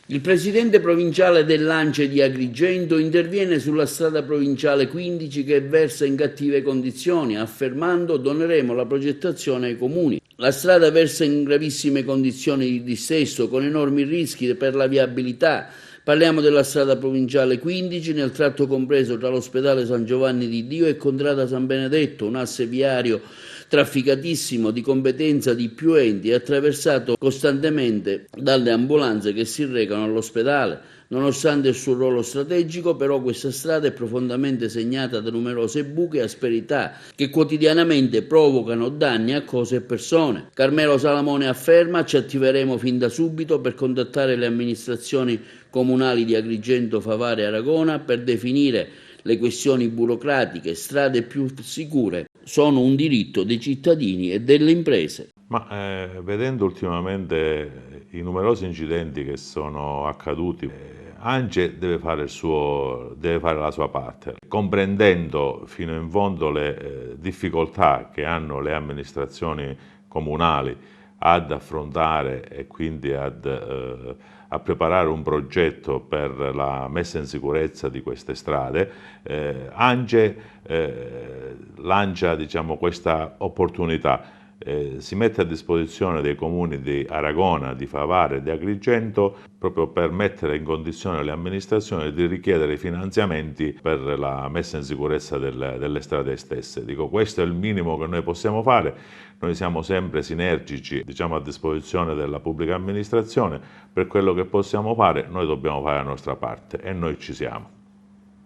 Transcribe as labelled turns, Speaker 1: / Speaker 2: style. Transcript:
Speaker 1: Il presidente provinciale dell'ANCE di Agrigento interviene sulla strada provinciale 15 che versa in cattive condizioni, affermando: doneremo la progettazione ai comuni. La strada versa in gravissime condizioni di dissesto, con enormi rischi per la viabilità. Parliamo della strada provinciale 15 nel tratto compreso tra l'ospedale San Giovanni di Dio e Contrada San Benedetto, un asse viario trafficatissimo di competenza di più enti, attraversato costantemente dalle ambulanze che si recano all'ospedale. Nonostante il suo ruolo strategico, però, questa strada è profondamente segnata da numerose buche e asperità che quotidianamente provocano danni a cose e persone. Carmelo Salamone afferma: ci attiveremo fin da subito per contattare le amministrazioni comunali di Agrigento, Favara e Aragona per definire le questioni burocratiche. Strade più sicure sono un diritto dei cittadini e delle imprese.
Speaker 2: Vedendo ultimamente i numerosi incidenti che sono accaduti, ANCE deve fare la sua parte, comprendendo fino in fondo le difficoltà che hanno le amministrazioni comunali ad affrontare e quindi a preparare un progetto per la messa in sicurezza di queste strade. ANCE lancia, diciamo, questa opportunità. Si mette a disposizione dei comuni di Aragona, di Favara e di Agrigento proprio per mettere in condizione le amministrazioni di richiedere finanziamenti per la messa in sicurezza delle strade stesse. Dico, questo è il minimo che noi possiamo fare. Noi siamo sempre sinergici, diciamo, a disposizione della pubblica amministrazione. Per quello che possiamo fare, noi dobbiamo fare la nostra parte e noi ci siamo.